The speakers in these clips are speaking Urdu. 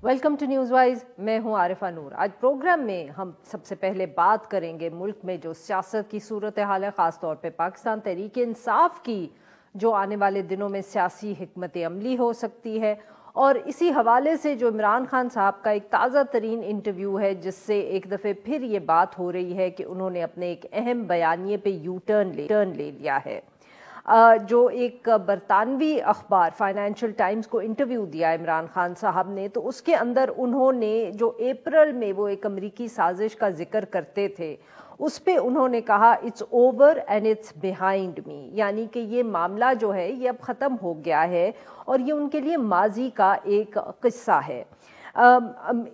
ویلکم ٹو نیوز وائز، میں ہوں عارفہ نور۔ آج پروگرام میں ہم سب سے پہلے بات کریں گے ملک میں جو سیاست کی صورتحال ہے، خاص طور پہ پاکستان تحریک انصاف کی جو آنے والے دنوں میں سیاسی حکمت عملی ہو سکتی ہے، اور اسی حوالے سے جو عمران خان صاحب کا ایک تازہ ترین انٹرویو ہے جس سے ایک دفعہ پھر یہ بات ہو رہی ہے کہ انہوں نے اپنے ایک اہم بیانیے پہ یو ٹرن لے لیا ہے۔ جو ایک برطانوی اخبار فائنینشل ٹائمز کو انٹرویو دیا عمران خان صاحب نے، تو اس کے اندر انہوں نے جو اپریل میں وہ ایک امریکی سازش کا ذکر کرتے تھے، اس پہ انہوں نے کہا it's over and it's behind me, یعنی کہ یہ معاملہ جو ہے یہ اب ختم ہو گیا ہے اور یہ ان کے لیے ماضی کا ایک قصہ ہے۔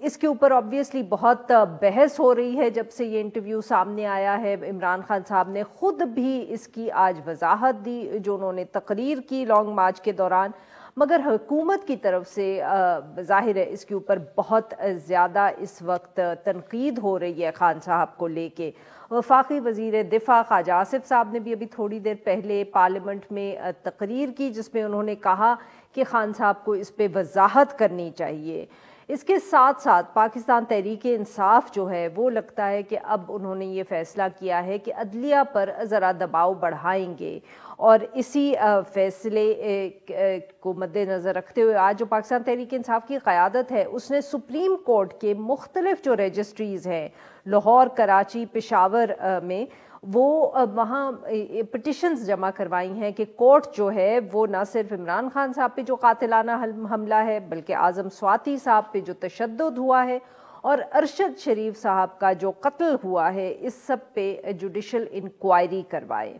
اس کے اوپر آبویسلی بہت بحث ہو رہی ہے جب سے یہ انٹرویو سامنے آیا ہے۔ عمران خان صاحب نے خود بھی اس کی آج وضاحت دی جو انہوں نے تقریر کی لانگ مارچ کے دوران، مگر حکومت کی طرف سے ظاہر ہے اس کے اوپر بہت زیادہ اس وقت تنقید ہو رہی ہے خان صاحب کو لے کے۔ وفاقی وزیر دفاع خواجہ آصف صاحب نے بھی ابھی تھوڑی دیر پہلے پارلیمنٹ میں تقریر کی جس میں انہوں نے کہا کہ خان صاحب کو اس پہ وضاحت کرنی چاہیے۔ اس کے ساتھ ساتھ پاکستان تحریک انصاف جو ہے وہ لگتا ہے کہ اب انہوں نے یہ فیصلہ کیا ہے کہ عدلیہ پر ذرا دباؤ بڑھائیں گے، اور اسی فیصلے کو مد نظر رکھتے ہوئے آج جو پاکستان تحریک انصاف کی قیادت ہے اس نے سپریم کورٹ کے مختلف جو رجسٹریز ہیں لاہور، کراچی، پشاور میں، وہ وہاں پٹیشنز جمع کروائی ہیں کہ کورٹ جو ہے وہ نہ صرف عمران خان صاحب پہ جو قاتلانہ حملہ ہے بلکہ اعظم سواتی صاحب پہ جو تشدد ہوا ہے اور ارشد شریف صاحب کا جو قتل ہوا ہے، اس سب پہ جوڈیشل انکوائری کروائے۔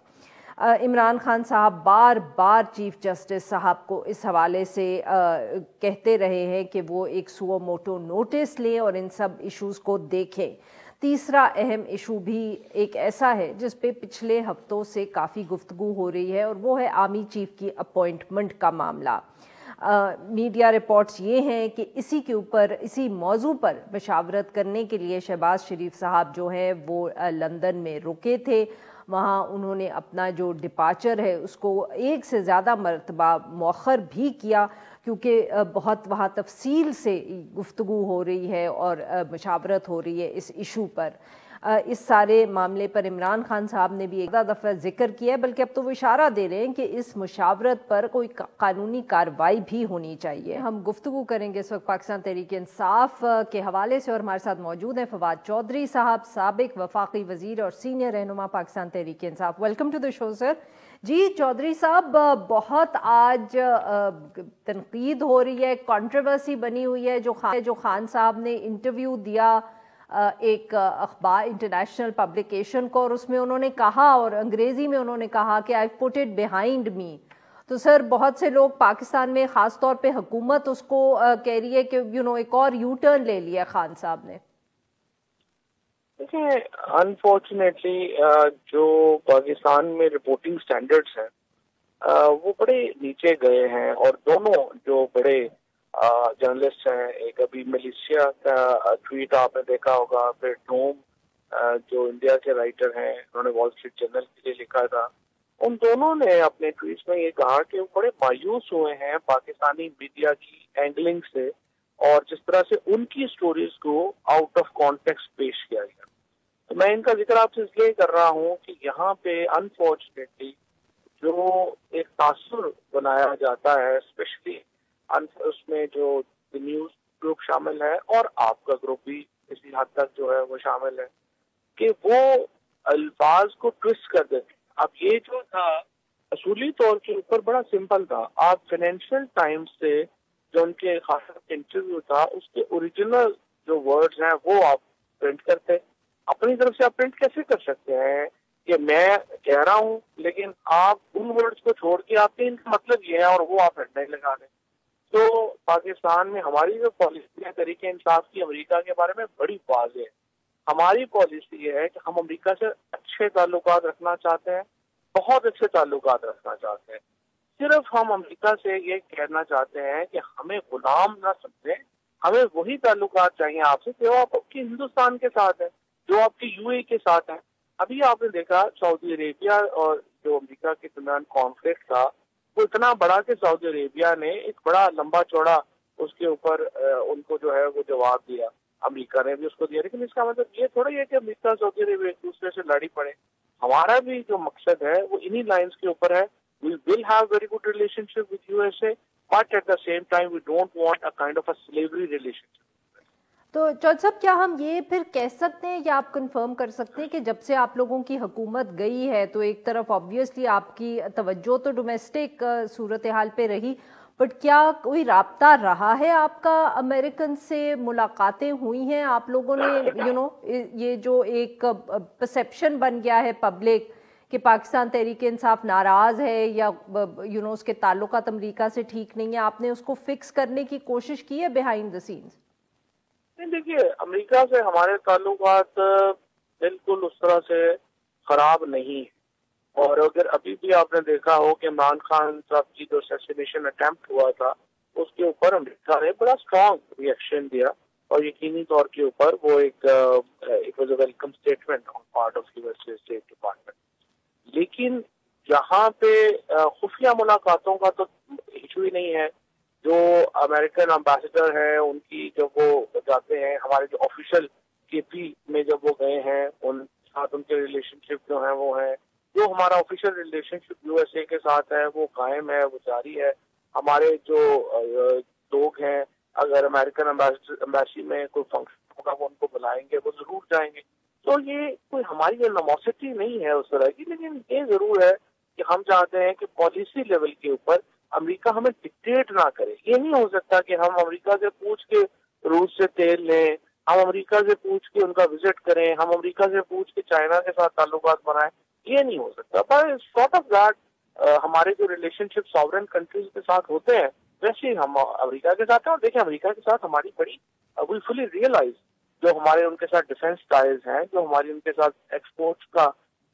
عمران خان صاحب بار بار چیف جسٹس صاحب کو اس حوالے سے کہتے رہے ہیں کہ وہ ایک سو موٹو نوٹس لیں اور ان سب ایشوز کو دیکھیں۔ تیسرا اہم ایشو بھی ایک ایسا ہے جس پہ پچھلے ہفتوں سے کافی گفتگو ہو رہی ہے، اور وہ ہے آرمی چیف کی اپوائنٹمنٹ کا معاملہ۔ میڈیا رپورٹس یہ ہیں کہ اسی کے اوپر، اسی موضوع پر مشاورت کرنے کے لیے شہباز شریف صاحب جو ہیں وہ لندن میں رکے تھے۔ وہاں انہوں نے اپنا جو ڈپارچر ہے اس کو ایک سے زیادہ مرتبہ مؤخر بھی کیا کیونکہ بہت وہاں تفصیل سے گفتگو ہو رہی ہے اور مشاورت ہو رہی ہے اس ایشو پر۔ اس سارے معاملے پر عمران خان صاحب نے بھی ایک دفعہ ذکر کیا ہے، بلکہ اب تو وہ اشارہ دے رہے ہیں کہ اس مشاورت پر کوئی قانونی کارروائی بھی ہونی چاہیے۔ ہم گفتگو کریں گے اس وقت پاکستان تحریک انصاف کے حوالے سے، اور ہمارے ساتھ موجود ہیں فواد چودھری صاحب، سابق وفاقی وزیر اور سینئر رہنما Pakistan Tehreek Insaf. Welcome to the شو سر۔ جی چودھری صاحب، بہت آج تنقید ہو رہی ہے، کنٹروورسی بنی ہوئی ہے جو خان صاحب نے انٹرویو دیا ایک اخبار انٹرنیشنل پبلیکیشن کو، اور اس میں انہوں نے کہا، اور انگریزی میں انہوں نے کہا کہ آئی پٹ اٹ بیہائنڈ می۔ تو سر بہت سے لوگ پاکستان میں خاص طور پہ حکومت اس کو کہہ رہی ہے کہ ایک اور یو ٹرن لے لیا خان صاحب نے۔ دیکھیں، انفارچونیٹلی جو پاکستان میں رپورٹنگ سٹینڈرڈز ہیں وہ بڑے نیچے گئے ہیں، اور دونوں جو بڑے جرنلسٹ ہیں، ایک ابھی ملیشیا کا ٹویٹ آپ نے دیکھا ہوگا، پھر ڈوم جو انڈیا کے رائٹر ہیں، انہوں نے وال اسٹریٹ جرنل کے لیے لکھا تھا، ان دونوں نے اپنے ٹویٹس میں یہ کہا کہ وہ بڑے مایوس ہوئے ہیں پاکستانی میڈیا کی اینگلنگ سے اور جس طرح سے ان کی سٹوریز کو آؤٹ آف کانٹیکسٹ پیش کیا گیا۔ تو میں ان کا ذکر آپ سے اس لیے کر رہا ہوں کہ یہاں پہ انفارچونیٹلی جو ایک تاثر بنایا جاتا ہے، اسپیشلی اس میں جو نیوز گروپ شامل ہے اور آپ کا گروپ بھی کسی حد تک جو ہے وہ شامل ہے، کہ وہ الفاظ کو ٹوسٹ کر دیتے۔ اب یہ جو تھا اصولی طور کے اوپر بڑا سمپل تھا، آپ فائنینشل ٹائمز سے جو ان کے خاص انٹرویو تھا اس کے اوریجنل جو ورڈز ہیں وہ آپ پرنٹ کرتے۔ اپنی طرف سے آپ پرنٹ کیسے کر سکتے ہیں کہ میں کہہ رہا ہوں لیکن آپ ان ورڈز کو چھوڑ کے آپ کے ان کا مطلب یہ ہے اور وہ آپ ہیڈ لائن لگا دیں۔ تو پاکستان میں ہماری جو پالیسی ہے طریقہ انصاف کی امریکہ کے بارے میں بڑی واضح ہے۔ ہماری پالیسی یہ ہے کہ ہم امریکہ سے اچھے تعلقات رکھنا چاہتے ہیں، بہت اچھے تعلقات رکھنا چاہتے ہیں۔ صرف ہم امریکہ سے یہ کہنا چاہتے ہیں کہ ہمیں غلام نہ سمجھیں، ہمیں وہی تعلقات چاہیے آپ سے جو آپ کی ہندوستان کے ساتھ ہیں، جو آپ کی یو اے کے ساتھ ہیں۔ ابھی آپ نے دیکھا سعودی عربیہ اور جو امریکہ کے درمیان کانفلکٹ تھا وہ اتنا بڑا کہ سعودی عربیہ نے ایک بڑا لمبا چوڑا اس کے اوپر ان کو جو ہے وہ جواب دیا, امریکہ نے بھی اس کو دیا. لیکن اس کا مطلب یہ تھوڑا ہے کہ امریکہ سعودی عرب ایک دوسرے سے لڑی پڑے. ہمارا بھی جو مقصد ہے وہ انہی لائنز کے اوپر ہے. We will have very good relationship with USA, but at the same time we don't want a kind of a slavery relationship. تو چودھری صاحب کیا ہم یہ پھر کہہ سکتے ہیں یا آپ کنفرم کر سکتے ہیں کہ جب سے آپ لوگوں کی حکومت گئی ہے تو ایک طرف آبویسلی آپ کی توجہ تو ڈومیسٹک صورتحال پہ رہی, بٹ کیا کوئی رابطہ رہا ہے آپ کا امریکن سے, ملاقاتیں ہوئی ہیں آپ لوگوں نے, یہ جو ایک پرسیپشن بن گیا ہے پبلک کہ پاکستان تحریک انصاف ناراض ہے یا اس کے تعلقات امریکہ سے ٹھیک نہیں ہے, آپ نے اس کو فکس کرنے کی کوشش کی ہے بیہائنڈ دا سینز؟ دیکھیے, امریکہ سے ہمارے تعلقات بالکل اس طرح سے خراب نہیں, اور اگر ابھی بھی آپ نے دیکھا ہو کہ عمران خان صاحب کی جو اسیسینیشن اٹیمپٹ ہوا تھا اس کے اوپر امریکہ نے بڑا اسٹرانگ ریئیکشن دیا, اور یقینی طور کے اوپر وہ ایک was a welcome statement on part of U S state department. لیکن یہاں پہ خفیہ ملاقاتوں کا تو ایشو ہی نہیں ہے. جو امریکن امبیسڈر ہیں ان کی جب وہ جاتے ہیں, ہمارے جو آفیشل کے پی میں جب وہ گئے ہیں, ان ساتھ ان کے ریلیشن شپ جو ہیں وہ ہیں, جو ہمارا official relation ship you S اے کے ساتھ ہے وہ قائم ہے, وہ جاری ہے. ہمارے جو لوگ ہیں اگر امریکن امبیسی میں کوئی فنکشن ہوگا وہ ان کو بلائیں گے, وہ ضرور جائیں گے. تو یہ کوئی ہماری انموسٹی نہیں ہے اس طرح کی, لیکن یہ ضرور ہے کہ ہم چاہتے ہیں کہ پالیسی لیول کے اوپر امریکہ ہمیں ڈکٹیٹ نہ کرے. یہ نہیں ہو سکتا کہ ہم امریکہ سے پوچھ کے روس سے تیل لیں, ہم امریکہ سے پوچھ کے ان کا وزٹ کریں, ہم امریکہ سے پوچھ کے چائنا کے ساتھ تعلقات بنائیں. یہ نہیں ہو سکتا. پر سارٹ آف دیٹ ہمارے جو ریلیشن شپ ساورن کنٹریز کے ساتھ ہوتے ہیں ویسے ہی ہم امریکہ کے ساتھ ہیں. اور دیکھیں امریکہ کے ساتھ ہماری بڑی وی فلی ریئلائز جو ہمارے ان کے ساتھ ڈیفینس ٹائز ہیں, جو ہماری ان کے ساتھ ایکسپورٹس کا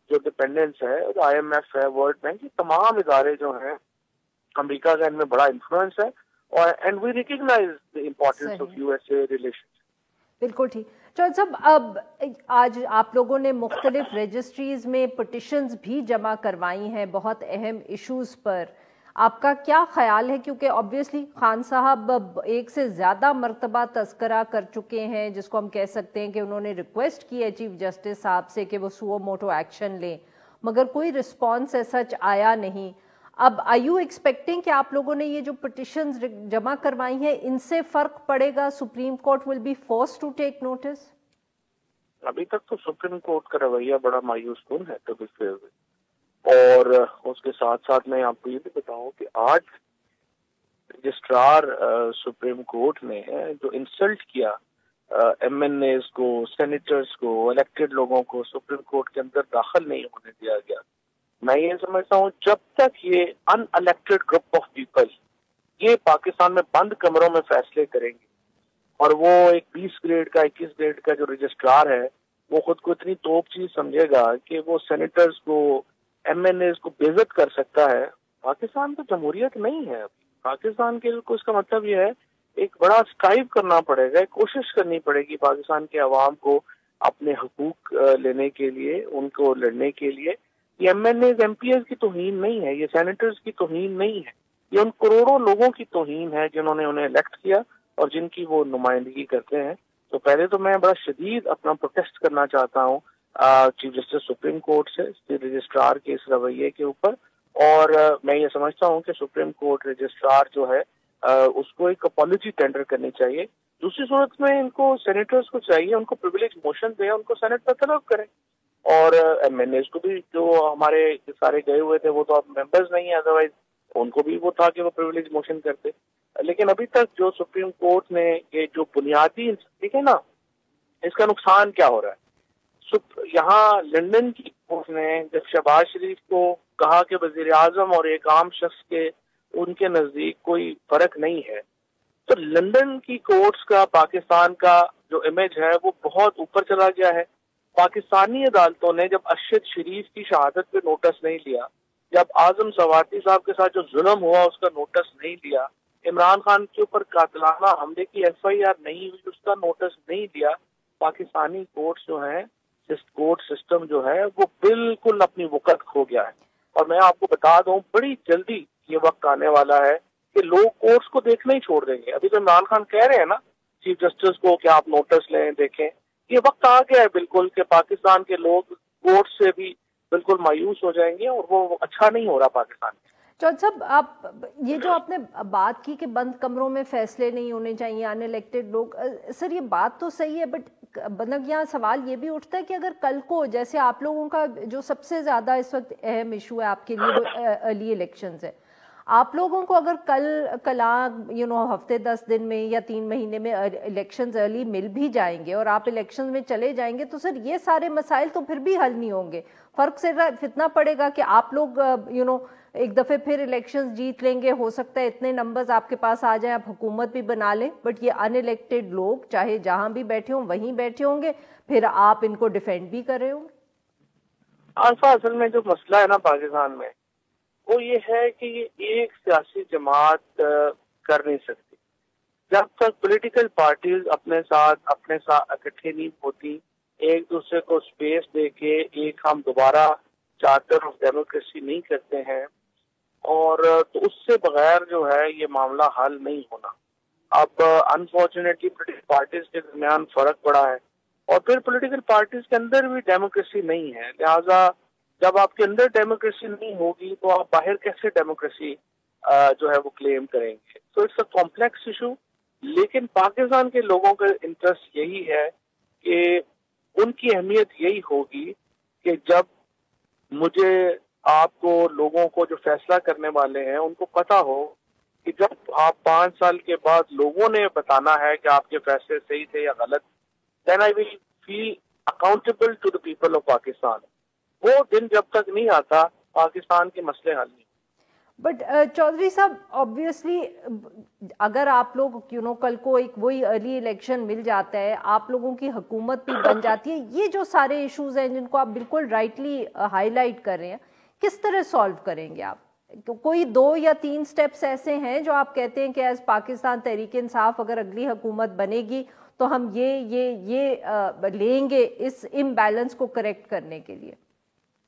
جو ڈپینڈنس ہے, آئی ایم ایف ہے, ورلڈ بینک, یہ تمام ادارے جو ہیں امریکہ کا ان میں بڑا انفلوئنس ہے, اور and we recognize the importance of U S A relation. بالکل ٹھیک. چودھری صاحب, اب آج آپ لوگوں نے مختلف رجسٹریز میں پٹیشنز بھی جمع کروائی ہیں بہت اہم ایشوز پر, آپ کا کیا خیال ہے؟ کیونکہ آبویسلی خان صاحب ایک سے زیادہ مرتبہ تذکرہ کر چکے ہیں, جس کو ہم کہہ سکتے ہیں کہ انہوں نے ریکویسٹ کی ہے چیف جسٹس صاحب سے کہ وہ سو موٹو ایکشن لیں, مگر کوئی رسپانس سچ آیا نہیں. اب آر یو ایکسپیکٹنگ کہ آپ لوگوں نے یہ جو پٹیشنز جمع کروائی ہیں ان سے فرق پڑے گا, Supreme Court will be force to take notice? ابھی تک تو سپریم کورٹ کا رویہ بڑا مایوس کن ہے, اور اس کے ساتھ ساتھ میں آپ کو یہ بھی بتاؤں کہ آج رجسٹرار سپریم کورٹ نے جو انسلٹ کیا ایم این ایز کو, سینیٹرز کو, الیکٹڈ لوگوں کو سپریم کورٹ کے اندر داخل نہیں ہونے دیا گیا. میں یہ سمجھتا ہوں جب تک یہ ان الیکٹڈ گروپ آف پیپل یہ پاکستان میں بند کمروں میں فیصلے کریں گے, اور وہ ایک 20 گریڈ کا 21 گریڈ کا جو رجسٹرار ہے وہ خود کو اتنی توپ چیز سمجھے گا کہ وہ سینیٹرز کو, ایم این ایز کو بے عزت کر سکتا ہے. پاکستان تو جمہوریت نہیں ہے. پاکستان کے کو اس کا مطلب یہ ہے ایک بڑا اسٹرائیو کرنا پڑے گا, ایک کوشش کرنی پڑے گی پاکستان کے عوام کو اپنے حقوق لینے کے لیے, ان کو لڑنے کے لیے. یہ M N As M P As کی توہین نہیں ہے, یہ سینیٹرز کی توہین نہیں ہے, یہ ان کروڑوں لوگوں کی توہین ہے جنہوں نے انہیں الیکٹ کیا اور جن کی وہ نمائندگی کرتے ہیں. تو پہلے تو میں بڑا شدید اپنا پروٹیسٹ کرنا چاہتا ہوں چیف جسٹس سپریم کورٹ سے رجسٹرار کے اس رویے کے اوپر, اور میں یہ سمجھتا ہوں کہ سپریم کورٹ رجسٹرار جو ہے اس کو ایک اپالوجی ٹینڈر کرنی چاہیے. دوسری صورت میں ان کو سینیٹرز کو چاہیے ان کو پریویلیج موشن دیں, ان کو سینٹ پر طلب کریں, اور ایم این ایز کو بھی جو ہمارے سارے گئے ہوئے تھے وہ تو اب ممبرز نہیں ہیں, ادروائز ان کو بھی وہ تھا کہ وہ پریویلیج موشن کرتے. لیکن ابھی تک جو سپریم کورٹ نے یہ جو بنیادی دیکھیں نا, اس کا نقصان کیا ہو رہا ہے. یہاں لندن کی کورٹ نے جب شہباز شریف کو کہا کہ وزیر اعظم اور ایک عام شخص کے ان کے نزدیک کوئی فرق نہیں ہے, تو لندن کی کورٹس کا پاکستان کا جو امیج ہے وہ بہت اوپر چلا گیا ہے. پاکستانی عدالتوں نے جب ارشد شریف کی شہادت پہ نوٹس نہیں لیا, جب اعظم سواتی صاحب کے ساتھ جو ظلم ہوا اس کا نوٹس نہیں لیا, عمران خان کے اوپر قاتلانہ حملے کی ایف آئی آر نہیں ہوئی اس کا نوٹس نہیں لیا, پاکستانی کورٹس جو ہیں, کورٹ سسٹم جو ہے وہ بالکل اپنی وقت کھو گیا ہے. اور میں آپ کو بتا دوں بڑی جلدی یہ وقت آنے والا ہے کہ لوگ کورٹس کو دیکھنا ہی چھوڑ دیں گے. ابھی تو عمران خان کہہ رہے ہیں نا چیف جسٹس کو کہ آپ نوٹس لیں, دیکھیں. یہ وقت آ گیا ہے بالکل کہ پاکستان کے لوگ کورٹ سے بھی بالکل مایوس ہو جائیں گے, اور وہ اچھا نہیں ہو رہا پاکستان میں. چودھری صاحب, آپ یہ جو آپ نے بات کی کہ بند کمروں میں فیصلے نہیں ہونے چاہیے, ان الیکٹڈ لوگ, سر یہ بات تو صحیح ہے, بٹ مطلب یہاں سوال یہ بھی اٹھتا ہے کہ اگر کل کو جیسے آپ لوگوں کا جو سب سے زیادہ اس وقت اہم ایشو ہے آپ کے لیے وہ ارلی الیکشنز ہے, آپ لوگوں کو اگر کلاں ہفتے 10 دن میں یا 3 مہینے میں الیکشنز ارلی مل بھی جائیں گے اور آپ الیکشنز میں چلے جائیں گے, تو سر یہ سارے مسائل تو پھر بھی حل نہیں ہوں گے. فرق صرف اتنا پڑے گا کہ آپ لوگ ایک دفعہ پھر الیکشنز جیت لیں گے, ہو سکتا ہے اتنے نمبرز آپ کے پاس آ جائیں, آپ حکومت بھی بنا لیں, بٹ یہ ان الیکٹڈ لوگ چاہے جہاں بھی بیٹھے ہوں وہیں بیٹھے ہوں گے, پھر آپ ان کو ڈیفینڈ بھی کر رہے ہوں گے. اصل میں جو مسئلہ ہے نا پاکستان میں, وہ یہ ہے کہ یہ ایک سیاسی جماعت کر نہیں سکتی. جب تک پولیٹیکل پارٹیز اپنے ساتھ اکٹھے نہیں ہوتی, ایک دوسرے کو سپیس دے کے ایک ہم دوبارہ چارٹر آف ڈیموکریسی نہیں کرتے ہیں, اور تو اس سے بغیر جو ہے یہ معاملہ حل نہیں ہونا. اب انفارچونیٹلی پولیٹیکل پارٹیز کے درمیان فرق پڑا ہے, اور پھر پولیٹیکل پارٹیز کے اندر بھی ڈیموکریسی نہیں ہے. لہٰذا جب آپ کے اندر ڈیموکریسی نہیں ہوگی تو آپ باہر کیسے ڈیموکریسی جو ہے وہ کلیم کریں گے. تو اٹس اے کمپلیکس ایشو, لیکن پاکستان کے لوگوں کا انٹرسٹ یہی ہے کہ ان کی اہمیت یہی ہوگی کہ جب مجھے آپ کو لوگوں کو جو فیصلہ کرنے والے ہیں ان کو پتا ہو کہ جب آپ 5 سال کے بعد لوگوں نے بتانا ہے کہ آپ کے فیصلے صحیح تھے یا غلط, then I will feel accountable to the people of Pakistan. وہ دن جب تک نہیں آتا پاکستان کے مسئلے حل نہیں. بٹ چودھری صاحب, آبویسلی اگر آپ لوگ کل کو ایک وہی ارلی الیکشن مل جاتا ہے, آپ لوگوں کی حکومت بھی بن جاتی ہے, یہ جو سارے ایشوز ہیں جن کو آپ بالکل رائٹلی ہائی لائٹ کر رہے ہیں, کس طرح سالو کریں گے آپ؟ کوئی 2 یا 3 سٹیپس ایسے ہیں جو آپ کہتے ہیں کہ ایز پاکستان تحریک انصاف اگر اگلی حکومت بنے گی تو ہم یہ لیں گے اس امبیلنس کو کریکٹ کرنے کے لیے؟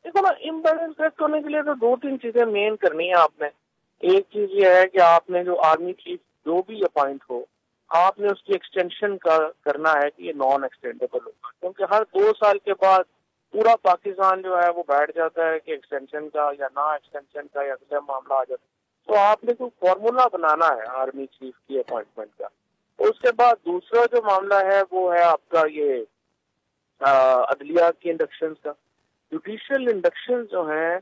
دیکھو نا, امبیلنس کریکٹ کرنے کے لیے تو 2-3 چیزیں مین کرنی ہے آپ نے. ایک چیز یہ ہے کہ آپ نے جو آرمی چیف جو بھی اپوائنٹ ہو, آپ نے اس کی ایکسٹینشن کرنا ہے کہ یہ نان ایکسٹینڈیبل ہوگا, کیونکہ ہر 2 سال کے بعد پورا پاکستان جو ہے وہ بیٹھ جاتا ہے کہ ایکسٹینشن کا یا نہ ایکسٹینشن کا یا اگلا معاملہ آ جاتا ہے. تو آپ نے کوئی فارمولا بنانا ہے آرمی چیف کی اپوائنٹمنٹ کا. اس کے بعد دوسرا جو معاملہ ہے وہ ہے آپ کا یہ عدلیہ کے انڈکشنز کا. جوڈیشل انڈکشن جو ہیں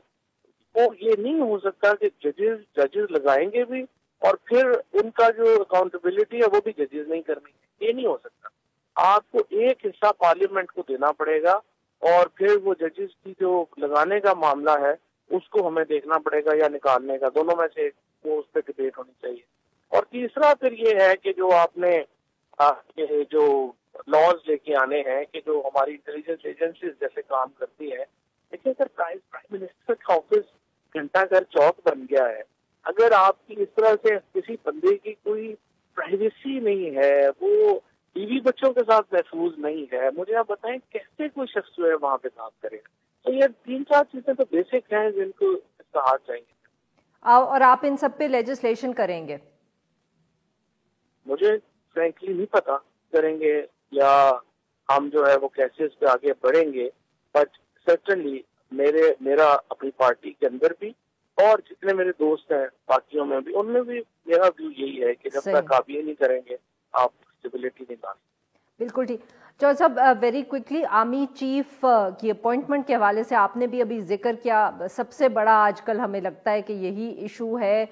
وہ یہ نہیں ہو سکتا کہ ججز لگائیں گے بھی اور پھر ان کا جو اکاؤنٹیبلٹی ہے وہ بھی ججز نہیں کرنی, یہ نہیں ہو سکتا. آپ کو ایک حصہ پارلیمنٹ کو دینا پڑے گا, اور پھر وہ ججز کی جو لگانے کا معاملہ ہے اس کو ہمیں دیکھنا پڑے گا یا نکالنے کا, دونوں میں سے وہ اس پہ ڈبیٹ ہونی چاہیے. اور تیسرا پھر یہ ہے کہ جو آپ نے جو لاز لے کے آنے ہیں کہ جو ہماری انٹیلیجنس ایجنسیز جیسے کام کرتی ہے, لیکن اگر پرائم منسٹر کا آفس گھنٹہ گھر چوک بن گیا ہے, اگر آپ کی اس طرح سے کسی بندے کی کوئی پرائیویسی نہیں ہے, وہ بیوی بچوں کے ساتھ محفوظ نہیں ہے, مجھے آپ بتائیں کیسے کوئی شخص جو ہے وہاں پہ کام کرے گا. تو یہ 3-4 چیزیں تو بیسک ہیں جن کو استحاد چاہیے. اور آپ ان سب پہ لیجسلیشن کریں گے؟ مجھے فرینکلی نہیں پتا کریں گے یا ہم جو ہے وہ کیسے اس پہ آگے بڑھیں گے, بٹ سرٹنلی میرا اپنی پارٹی کے اندر بھی اور جتنے میرے دوست ہیں پارٹیوں میں بھی, ان میں بھی میرا ویو یہی ہے کہ جب تک آپ یہ نہیں کریں گے آپ اسٹیبلٹی نہیں لا سکتے. بالکل ٹھیک. چودھری صاحب, ویری کوئکلی, آرمی چیف کی اپوائنٹمنٹ کے حوالے سے آپ نے بھی ابھی ذکر کیا, سب سے بڑا آج کل ہمیں لگتا ہے کہ یہی ایشو ہے.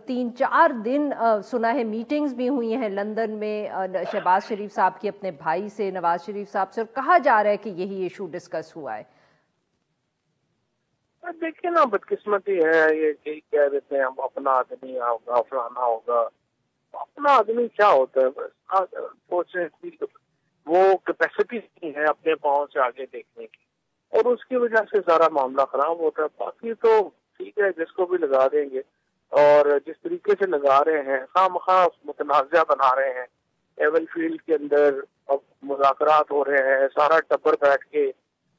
3-4 دن سنا ہے میٹنگز بھی ہوئی ہیں لندن میں شہباز شریف صاحب کی اپنے بھائی سے, نواز شریف صاحب سے, اور کہا جا رہا ہے کہ یہی ایشو ڈسکس ہوا ہے. دیکھیں نا, بدقسمتی ہے یہ کہ کہہ دیتے ہیں ہم اپنا آدمی ہوگا, فلانا ہوگا. اپنا آدمی کیا ہوتا ہے؟ بس وہ کیپیسٹی نہیں ہے اپنے پاؤں سے آگے دیکھنے کی, اور اس کی وجہ سے سارا معاملہ خراب ہوتا ہے. باقی تو ٹھیک ہے, جس کو بھی لگا دیں گے, اور جس طریقے سے لگا رہے ہیں خواہ مخواہ متنازع بنا رہے ہیں. ایون فیلڈ کے اندر اب مذاکرات ہو رہے ہیں, سارا ٹبر بیٹھ کے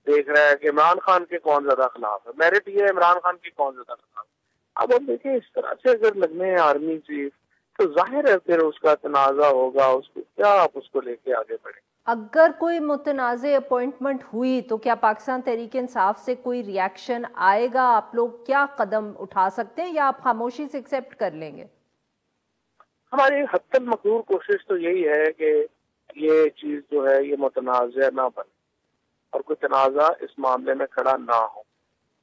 دیکھ رہا ہے کہ عمران خان کے کون زیادہ خلاف ہے. میرٹ یہ ہے عمران خان کے کون زیادہ خلاف ہے. اب ہم دیکھیں اس طرح سے اگر لگنے ہیں آرمی چیف تو ظاہر ہے پھر اس کا تنازع ہوگا، اس کو کیا آپ اس کو لے کے آگے بڑھیں. اگر کوئی متنازع اپوائنٹمنٹ ہوئی تو کیا پاکستان تحریک انصاف سے کوئی ریاکشن آئے گا؟ آپ لوگ کیا قدم اٹھا سکتے ہیں یا آپ خاموشی سے ایکسیپٹ کر لیں گے؟ ہماری حتی المقدور کوشش تو یہی ہے کہ یہ چیز جو ہے یہ متنازع نہ بنے اور کوئی تنازع اس معاملے میں کھڑا نہ ہو،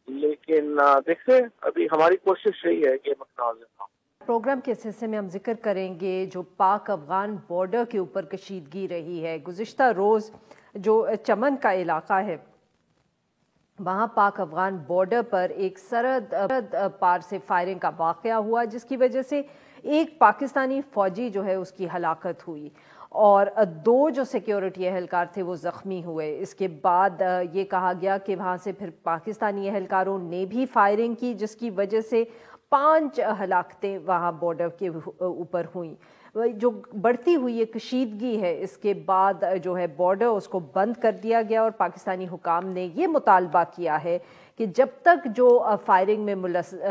لیکن دیکھیں ابھی ہماری کوشش یہی ہے کہ متنازع نہ ہو. پروگرام کے اس حصے میں ہم ذکر کریں گے جو پاک افغان بارڈر کے اوپر کشیدگی رہی ہے. گزشتہ روز جو چمن کا علاقہ ہے وہاں پاک افغان بارڈر پر ایک سرحد پار سے فائرنگ کا واقعہ ہوا جس کی وجہ سے ایک پاکستانی فوجی جو ہے اس کی ہلاکت ہوئی اور 2 جو سیکیورٹی اہلکار تھے وہ زخمی ہوئے. اس کے بعد یہ کہا گیا کہ وہاں سے پھر پاکستانی اہلکاروں نے بھی فائرنگ کی جس کی وجہ سے 5 ہلاکتیں وہاں بارڈر کے اوپر ہوئیں. جو بڑھتی ہوئی یہ کشیدگی ہے اس کے بعد جو ہے بارڈر اس کو بند کر دیا گیا اور پاکستانی حکام نے یہ مطالبہ کیا ہے کہ جب تک جو فائرنگ میں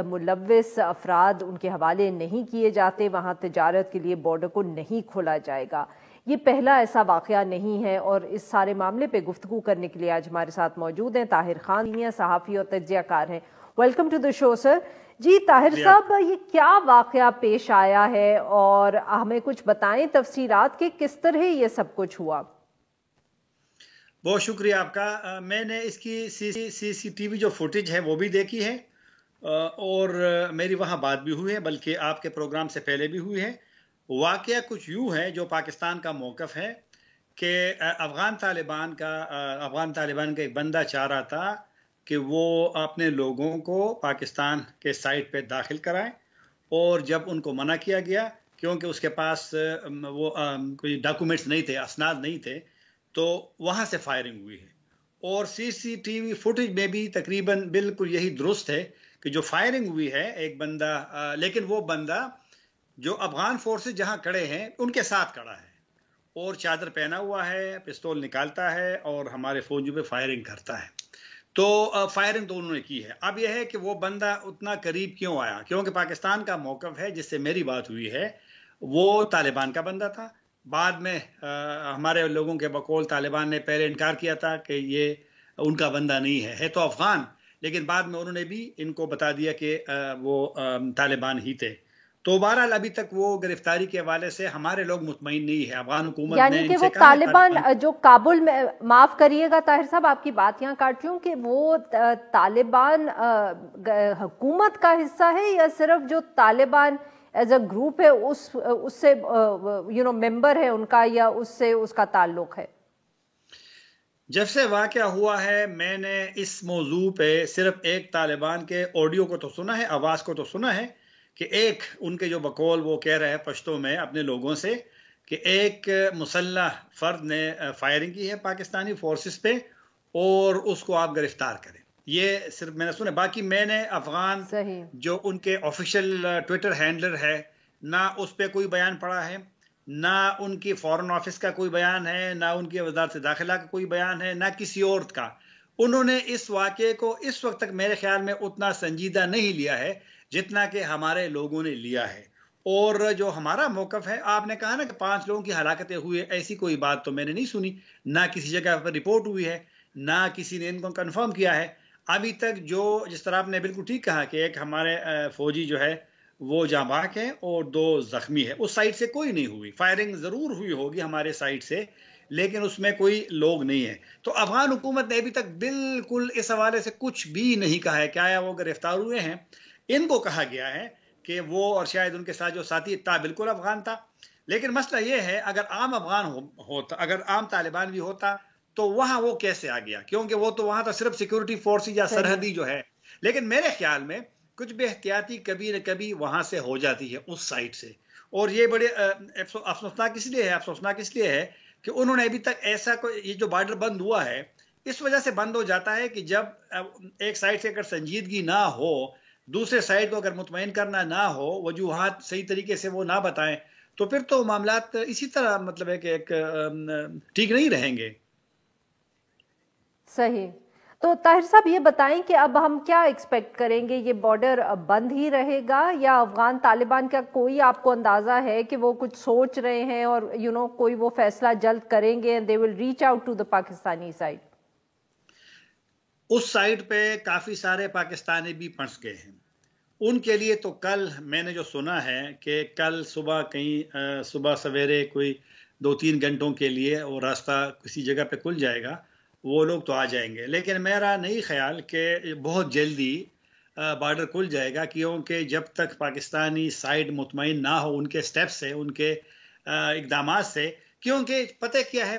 ملوث افراد ان کے حوالے نہیں کیے جاتے وہاں تجارت کے لیے بارڈر کو نہیں کھولا جائے گا. یہ پہلا ایسا واقعہ نہیں ہے اور اس سارے معاملے پہ گفتگو کرنے کے لیے آج ہمارے ساتھ موجود ہیں طاہر خان، صحافی اور تجزیہ کار ہیں. ویلکم ٹو دا شو سر. جی طاہر صاحب، یہ کیا واقعہ پیش آیا ہے اور ہمیں کچھ بتائیں تفصیلات کہ کس طرح یہ سب کچھ ہوا؟ بہت شکریہ آپ کا. میں نے اس کی سی ٹی وی جو فوٹیج ہے وہ بھی دیکھی ہے اور میری وہاں بات بھی ہوئی ہے، بلکہ آپ کے پروگرام سے پہلے بھی ہوئی ہے. واقعہ کچھ یوں ہے جو پاکستان کا موقف ہے کہ افغان طالبان کا ایک بندہ چاہ رہا تھا کہ وہ اپنے لوگوں کو پاکستان کے سائٹ پہ داخل کرائیں، اور جب ان کو منع کیا گیا کیونکہ اس کے پاس وہ کوئی ڈاکومنٹس نہیں تھے، اسناد نہیں تھے، تو وہاں سے فائرنگ ہوئی ہے. اور سی ٹی وی فوٹیج میں بھی تقریباً بالکل یہی درست ہے کہ جو فائرنگ ہوئی ہے ایک بندہ، لیکن وہ بندہ جو افغان فورسز جہاں کھڑے ہیں ان کے ساتھ کھڑا ہے اور چادر پہنا ہوا ہے، پستول نکالتا ہے اور ہمارے فوجیوں پہ فائرنگ کرتا ہے. تو فائرنگ تو انہوں نے کی ہے. اب یہ ہے کہ وہ بندہ اتنا قریب کیوں آیا، کیونکہ پاکستان کا موقف ہے جس سے میری بات ہوئی ہے وہ طالبان کا بندہ تھا. بعد میں ہمارے لوگوں کے بقول طالبان نے پہلے انکار کیا تھا کہ یہ ان کا بندہ نہیں ہے تو افغان، لیکن بعد میں انہوں نے بھی ان کو بتا دیا کہ وہ طالبان ہی تھے. تو بہرحال ابھی تک وہ گرفتاری کے حوالے سے ہمارے لوگ مطمئن نہیں ہے. افغان حکومت نے یعنی کہ وہ طالبان جو کابل میں، معاف کریے گا طاہر صاحب آپ کی بات یہاں کاٹ رہی ہوں، کہ وہ طالبان حکومت کا حصہ ہے یا صرف جو طالبان ایز اے گروپ ہے اس سے ممبر ہے ان کا، یا اس سے اس کا تعلق ہے؟ جب سے واقعہ ہوا ہے میں نے اس موضوع پہ صرف ایک طالبان کے آڈیو کو تو سنا ہے، آواز کو تو سنا ہے، کہ ایک ان کے جو بقول وہ کہہ رہے ہیں پشتو میں اپنے لوگوں سے کہ ایک مسلح فرد نے فائرنگ کی ہے پاکستانی فورسز پہ اور اس کو آپ گرفتار کریں. یہ صرف میں نے سنا. باقی میں نے افغان جو ان کے آفیشیل ٹویٹر ہینڈلر ہے نہ اس پہ کوئی بیان پڑا ہے، نہ ان کی فورن آفس کا کوئی بیان ہے، نہ ان کی وزارت داخلہ کا کوئی بیان ہے، نہ کسی اور کا. انہوں نے اس واقعے کو اس وقت تک میرے خیال میں اتنا سنجیدہ نہیں لیا ہے جتنا کہ ہمارے لوگوں نے لیا ہے. اور جو ہمارا موقف ہے، آپ نے کہا نا کہ 5 لوگوں کی ہلاکتیں ہوئی، ایسی کوئی بات تو میں نے نہیں سنی، نہ کسی جگہ پر رپورٹ ہوئی ہے، نہ کسی نے ان کو کنفرم کیا ہے ابھی تک. جو جس طرح آپ نے بالکل ٹھیک کہا کہ ایک ہمارے فوجی جو ہے وہ جاں بحق ہے اور 2 زخمی ہے. اس سائٹ سے کوئی نہیں ہوئی، فائرنگ ضرور ہوئی ہوگی ہمارے سائٹ سے لیکن اس میں کوئی لوگ نہیں ہے. تو افغان حکومت نے ابھی تک بالکل اس حوالے سے کچھ بھی نہیں کہا ہے کہ آیا وہ گرفتار ہوئے ہیں. ان کو کہا گیا ہے کہ وہ اور شاید ان کے ساتھ جو ساتھی تھا بالکل افغان تھا. لیکن مسئلہ یہ ہے اگر عام افغان ہوتا، اگر عام طالبان بھی ہوتا تو وہاں وہ کیسے آ گیا، کیونکہ وہ تو وہاں تو صرف سیکورٹی فورس یا سرحدی جو ہے. لیکن میرے خیال میں کچھ بے احتیاطی کبھی نہ کبھی وہاں سے ہو جاتی ہے اس سائٹ سے. اور یہ بڑے افسوسناک اس لیے ہے کہ انہوں نے ابھی تک ایسا کوئی، یہ جو بارڈر بند ہوا ہے اس وجہ سے بند ہو جاتا ہے کہ جب ایک سائٹ سے اگر سنجیدگی نہ ہو، دوسرے سائٹ کو اگر مطمئن کرنا نہ ہو، وجوہات صحیح طریقے سے وہ نہ بتائیں، تو پھر تو معاملات اسی طرح مطلب ہے کہ ایک ٹھیک نہیں رہیں گے. صحیح. تو طاہر صاحب یہ بتائیں کہ اب ہم کیا ایکسپیکٹ کریں گے؟ یہ بارڈر بند ہی رہے گا یا افغان طالبان کا کوئی آپ کو اندازہ ہے کہ وہ کچھ سوچ رہے ہیں اور کوئی وہ فیصلہ جلد کریں گے and they will reach out to the Pakistani side? اس سائٹ پہ کافی سارے پاکستانی بھی پھنس گئے ہیں. ان کے لیے تو کل میں نے جو سنا ہے کہ کل صبح کہیں صبح سویرے کوئی 2-3 گھنٹوں کے لیے وہ راستہ کسی جگہ پہ کھل جائے گا, وہ لوگ تو آ جائیں گے. لیکن میرا نہیں خیال کہ بہت جلدی بارڈر کھل جائے گا, کیونکہ جب تک پاکستانی سائڈ مطمئن نہ ہو ان کے سٹیپ سے, ان کے اقدامات سے, کیونکہ پتہ کیا ہے,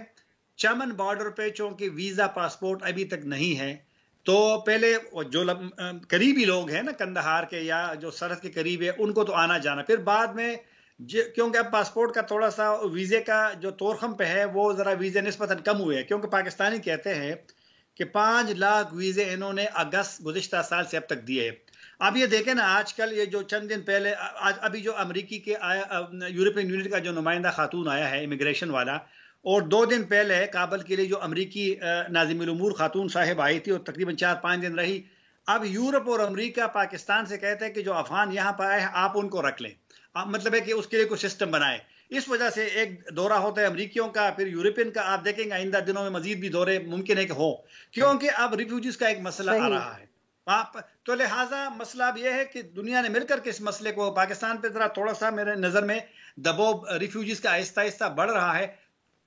چمن بارڈر پہ چونکہ ویزا پاسپورٹ ابھی تک نہیں ہے, تو پہلے جو قریبی لوگ ہیں نا کندہار کے یا جو سرحد کے قریب ہے ان کو تو آنا جانا, پھر بعد میں کیونکہ اب پاسپورٹ کا تھوڑا سا ویزے کا جو طورخم پہ ہے وہ ذرا ویزے نسبتاً کم ہوئے ہیں, کیونکہ پاکستانی کہتے ہیں کہ 5 لاکھ ویزے انہوں نے اگست گزشتہ سال سے اب تک دیے. اب یہ دیکھیں نا, آج کل یہ جو چند دن پہلے ابھی جو امریکی کے یورپین یونین کا جو نمائندہ خاتون آیا ہے امیگریشن والا, اور 2 دن پہلے کابل کے لیے جو امریکی ناظم الامور خاتون صاحب آئی تھی اور تقریباً 4-5 دن رہی. اب یورپ اور امریکہ پاکستان سے کہتے ہیں کہ جو افغان یہاں پہ آئے ہیں آپ ان کو رکھ لیں, مطلب ہے کہ اس کے لیے کوئی سسٹم بنائے. اس وجہ سے ایک دورہ ہوتا ہے امریکیوں کا, پھر یورپین کا. آپ دیکھیں گے آئندہ دنوں میں مزید بھی دورے ممکن ہے کہ ہو, کیونکہ اب ریفیوجیز کا ایک مسئلہ آ رہا ہے. تو لہٰذا مسئلہ اب یہ ہے کہ دنیا نے مل کر کے اس مسئلے کو, پاکستان پہ ذرا تھوڑا سا میرے نظر میں دباؤ ریفیوجیز کا آہستہ آہستہ بڑھ رہا ہے.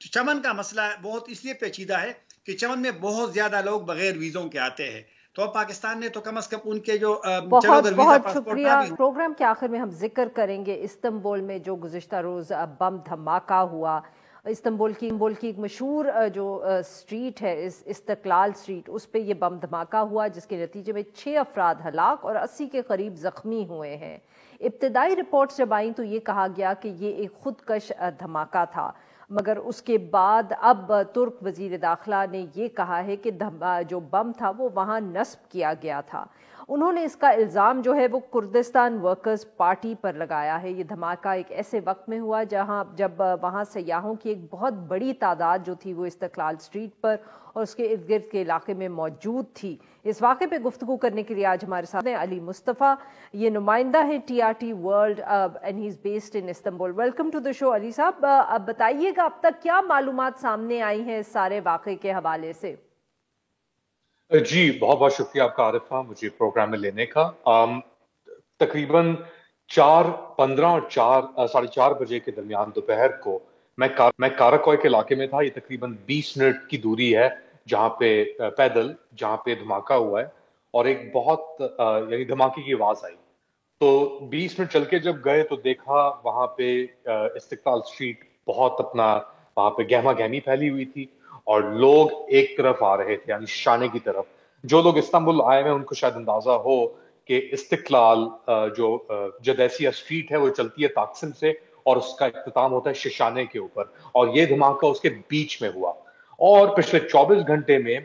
چمن کا مسئلہ بہت اس لیے پیچیدہ ہے کہ چمن میں بہت زیادہ لوگ بغیر ویزوں کے آتے ہیں, تو پاکستان نے تو کم از کم ان کے جو بہت بہت شکریہ. پروگرام کے آخر میں ہم ذکر کریں گے استنبول میں جو گزشتہ روز بم دھماکہ ہوا. استنبول کی ایک مشہور جو سٹریٹ ہے استقلال سٹریٹ, اس پہ یہ بم دھماکہ ہوا جس کے نتیجے میں 6 افراد ہلاک اور 80 کے قریب زخمی ہوئے ہیں. ابتدائی رپورٹس جب آئیں تو یہ کہا گیا کہ یہ ایک خودکش دھماکہ تھا, مگر اس کے بعد اب ترک وزیر داخلہ نے یہ کہا ہے کہ جو بم تھا وہ وہاں نصب کیا گیا تھا. انہوں نے اس کا الزام جو ہے وہ کردستان ورکرز پارٹی پر لگایا ہے. یہ دھماکہ ایک ایسے وقت میں ہوا جب وہاں سیاحوں کی ایک بہت بڑی تعداد جو تھی وہ استقلال سٹریٹ پر اور اس کے ارد گرد کے علاقے میں موجود تھی. اس واقعے پہ گفتگو کرنے کے لیے آج ہمارے ساتھ ہیں علی مصطفیٰ, یہ نمائندہ ہے TRT world and he is based in Istanbul. Welcome to the show Ali صاحب. اب بتائیے گا اب تک کیا معلومات سامنے آئی ہیں اس سارے واقعے کے حوالے سے؟ جی بہت بہت شکریہ آپ کا عارفہ مجھے پروگرام میں لینے کا. تقریباً 4:15 اور 4:30 بجے کے درمیان دوپہر کو میں کاراکوئے کے علاقے میں تھا. یہ تقریباً 20 منٹ کی دوری ہے جہاں پہ پیدل جہاں پہ دھماکہ ہوا ہے, اور ایک بہت یعنی دھماکے کی آواز آئی. تو 20 منٹ چل کے جب گئے تو دیکھا وہاں پہ استقلال اسٹریٹ بہت وہاں پہ گہما گہمی پھیلی ہوئی تھی اور لوگ ایک طرف آ رہے تھے, یعنی شانے کی طرف. جو لوگ استنبول آئے ہیں ان کو شاید اندازہ ہو کہ استقلال جو جدیسیہ اسٹریٹ ہے وہ چلتی ہے تاکسم سے اور اس کا اختتام ہوتا ہے ششانے کے اوپر, اور یہ دھماکہ اس کے بیچ میں ہوا. اور پچھلے 24 گھنٹے میں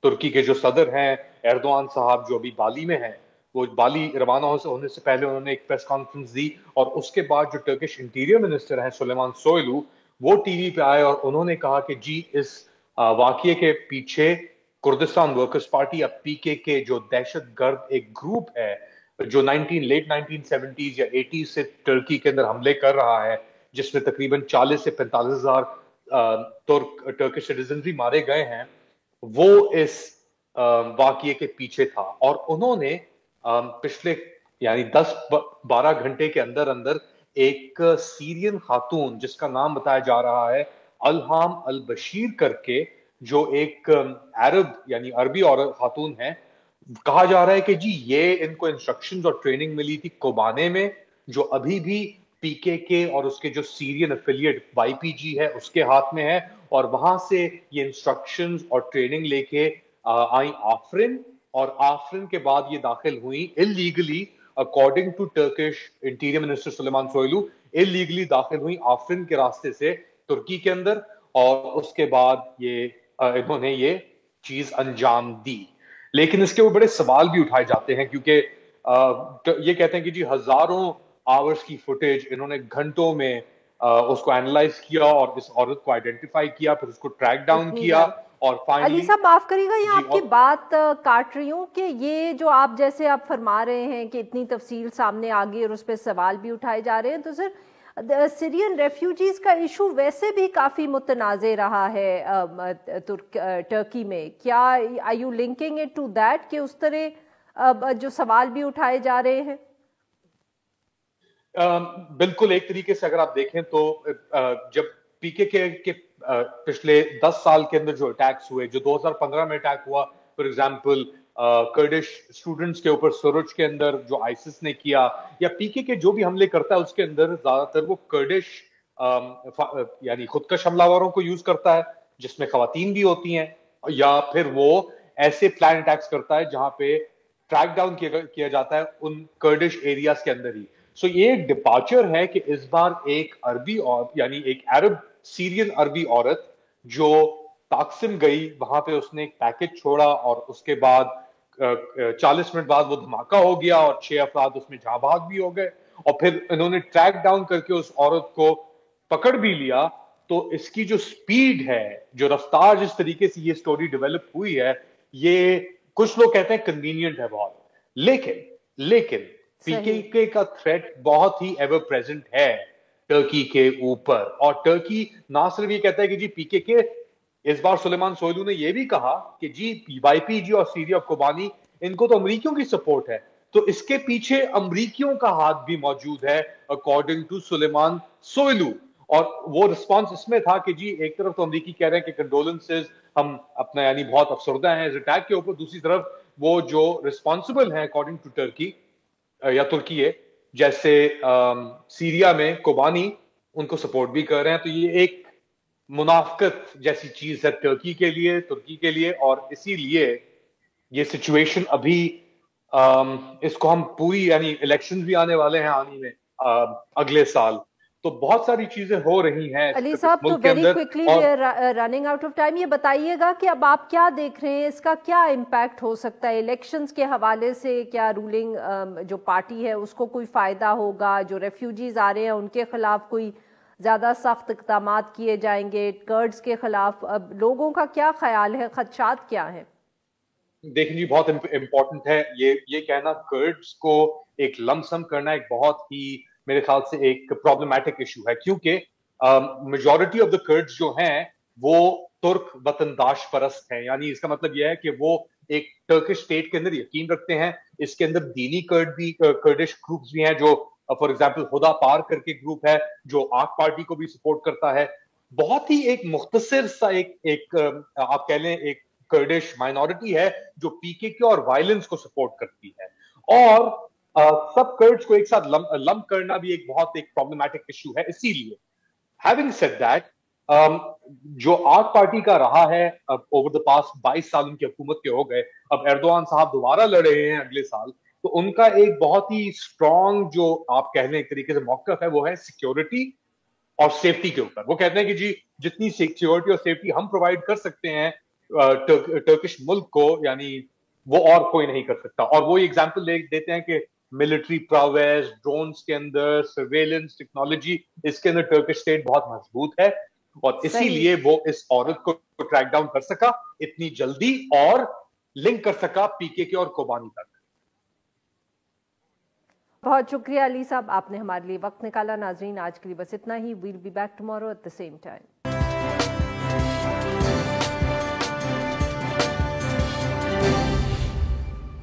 ترکی کے جو صدر ہیں ایردوان صاحب, جو ابھی بالی میں ہیں, وہ بالی روانہ ہونے سے پہلے انہوں نے ایک پریس کانفرنس دی, اور اس کے بعد جو ٹرکش انٹیریئر منسٹر ہیں سلیمان سوئلو, وہ ٹی وی پہ آئے اور انہوں نے کہا کہ جی اس واقعے کے پیچھے کردستان ورکرز پارٹی اب PKK کے جو دہشت گرد ایک گروپ ہے جو لیٹ 1970s یا 80s سے ٹرکی کے اندر حملے کر رہا ہے, جس میں تقریباً 40 سے 45 ہزار ٹرکش سٹیزن بھی مارے گئے ہیں, وہ اس واقعے کے پیچھے تھا. اور انہوں نے پچھلے یعنی 10-12 گھنٹے کے اندر ایک سیرین خاتون جس کا نام بتایا جا رہا ہے الہام البشیر کر کے, جو ایک عرب یعنی عربی عورت خاتون ہے, کہا جا رہا ہے کہ جی یہ ان کو انسٹرکشنز اور ٹریننگ ملی تھی کوبانے میں, جو ابھی بھی PKK اور اس کے جو سیرین افیلیٹ YPG ہے اس کے ہاتھ میں ہے, اور وہاں سے یہ انسٹرکشنز اور ٹریننگ لے کے آئیں آفرین, اور آفرین کے بعد یہ داخل ہوئیں illegally according to Turkish Interior Minister Sulaiman سوئلو, illegally داخل ہوئیں آفرین کے راستے سے ترکی کے اندر, اور اس کے بعد انہوں نے یہ چیز انجام دی. لیکن اس کے وہ بڑے سوال بھی اٹھائے جاتے ہیں, کیونکہ یہ کہتے ہیں کہ جی ہزاروں آورز کی فوٹیج انہوں نے گھنٹوں میں اس کو اینالائز کیا اور اس عورت کو آئیڈینٹیفائی کیا, پھر اس کو ٹریک ڈاؤن کیا, اور علی صاحب معاف کریے گا یہ جی آپ کی بات کاٹ رہی ہوں کہ یہ جو آپ جیسے آپ فرما رہے ہیں کہ اتنی تفصیل سامنے آ گئی اور اس پہ سوال بھی اٹھائے جا رہے ہیں، تو سر سیرین ریفیوجیز کا ایشو ویسے بھی کافی متنازع رہا ہے ٹرکی میں. کیا are you linking it to that کہ اس طرح جو سوال بھی اٹھائے جا رہے ہیں؟ بالکل، ایک طریقے سے اگر آپ دیکھیں تو جب پی کے کے پچھلے 10 سال کے اندر جو اٹیکس ہوئے، جو 2015 میں اٹیک ہوا فار ایگزامپل کرڈش اسٹوڈنٹس کے اوپر سروج کے اندر جو آئسس نے کیا، یا پی کے جو بھی حملے کرتا ہے اس کے اندر زیادہ تر وہ کرڈش یعنی خودکش حملہ آوروں کو یوز کرتا ہے جس میں خواتین بھی ہوتی ہیں، یا پھر وہ ایسے پلان اٹیکس کرتا ہے جہاں پہ ٹریک ڈاؤن کیا جاتا ہے ان کرڈش ایریاز کے اندر ہی. سو یہ ایک ڈپارچر ہے کہ اس بار ایک عربی یعنی ایک عرب سیرین عربی عورت جو تاقسم گئی، وہاں پہ اس نے ایک پیکج چھوڑا اور اس کے بعد 40 منٹ بعد وہ دھماکہ ہو گیا اور 6 افراد اس میں جاں بحق بھی ہو گئے، اور پھر انہوں نے ٹریک ڈاؤن کر کے اس عورت کو پکڑ بھی لیا. تو اس کی جو سپیڈ ہے، جو رفتار جس طریقے سے یہ سٹوری ڈیولپ ہوئی ہے، یہ کچھ لوگ کہتے ہیں کنوینئنٹ ہے بہت، لیکن پی کے کا تھریٹ بہت ہی ایور پریزنٹ ہے ٹرکی کے اوپر. اور ٹرکی نہ صرف یہ کہتا ہے کہ جی پی کے اس بار سلیمان سویلو نے یہ بھی کہا کہ جی وائی پی جی اور سیریا کوبانی ان کو تو امریکیوں کی سپورٹ ہے، تو اس کے پیچھے امریکیوں کا ہاتھ بھی موجود ہے اکارڈنگ ٹو سلیمان سویلو. اور وہ رسپانس اس میں تھا کہ جی ایک طرف تو امریکی کہہ رہے ہیں کہ کنڈولنسز، ہم اپنا یعنی بہت افسردہ ہیں اس اٹیک کے اوپر، دوسری طرف وہ جو رسپانسبل ہیں اکارڈنگ ٹو ٹرکی یا ترکی جیسے سیریا میں کوبانی ان کو سپورٹ بھی کر رہے ہیں. تو یہ ایک منافقت جیسی چیز ہے ٹرکی کے لیے، ترکی کے لیے، اور اسی لیے یہ سچویشن ابھی اس کو ہم پوری یعنی الیکشن بھی آنے والے ہیں آنے میں اگلے سال، تو بہت ساری چیزیں ہو رہی ہیں علی صاحب. تو very quickly we are running out of time. یہ بتائیے گا کہ اب آپ کیا دیکھ رہے ہیں، اس کا کیا امپیکٹ ہو سکتا ہے الیکشنز کے حوالے سے؟ کیا رولنگ جو پارٹی ہے اس کو کوئی فائدہ ہوگا؟ جو ریفیوجیز آ رہے ہیں ان کے خلاف کوئی زیادہ سخت اقدامات کیے جائیں گے؟ کرڈز کے خلاف لوگوں کا کیا خیال ہے، خدشات کیا ہیں؟ دیکھیں جی بہت امپورٹنٹ ہے یہ کہنا. کرڈز کو ایک لم سم کرنا ایک بہت ہی میرے خیال سے ایک پرابلمٹک ایشو ہے، کیونکہ میجورٹی آف دا کرڈز جو ہیں وہ ترک وطن داش پرست ہیں. یعنی اس کا مطلب یہ ہے کہ وہ ایک ٹرکش اسٹیٹ کے اندر یقین رکھتے ہیں. اس کے اندر دینی کرڈش گروپس بھی ہیں، جو فار ایگزامپل خدا پار کر کے گروپ ہے جو آک پارٹی کو بھی سپورٹ کرتا ہے. بہت ہی ایک مختصر سا ایک آپ کہہ لیں ایک کرڈش مائنورٹی ہے جو پی کے اور وائلنس کو سپورٹ کرتی ہے. اور سب کرڈز کو ایک ساتھ لم کرنا بھی ایک بہت ایک پرابلمٹک ایشو ہے. اسی لیے ہیونگ سیڈ دیٹ جو آک پارٹی کا رہا ہے اوور دا پاسٹ 22 سال ان کی حکومت کے ہو گئے، اب ایردوان صاحب دوبارہ لڑ رہے ہیں اگلے سال، تو ان کا ایک بہت ہی اسٹرانگ جو آپ کہہ لیں ایک طریقے سے موقف ہے وہ ہے سیکیورٹی اور سیفٹی کے اوپر. وہ کہتے ہیں کہ جی جتنی سیکیورٹی اور سیفٹی ہم پرووائڈ کر سکتے ہیں ٹرکش ملک کو، یعنی وہ اور کوئی نہیں کر سکتا. اور وہ ایگزامپل دیتے ہیں کہ ملٹری پراویس، ڈرونز کے اندر سرویلنس ٹیکنالوجی، اس کے اندر ٹرکش اسٹیٹ بہت مضبوط ہے، اور اسی لیے وہ اس عورت کو ٹریک ڈاؤن کر سکا اتنی جلدی اور لنک کر سکا پی کے اور کوبانی تک. بہت شکریہ علی صاحب، آپ نے ہمارے لیے وقت نکالا. ناظرین آج کے لیے بس اتنا ہی. We'll be back tomorrow at the same time.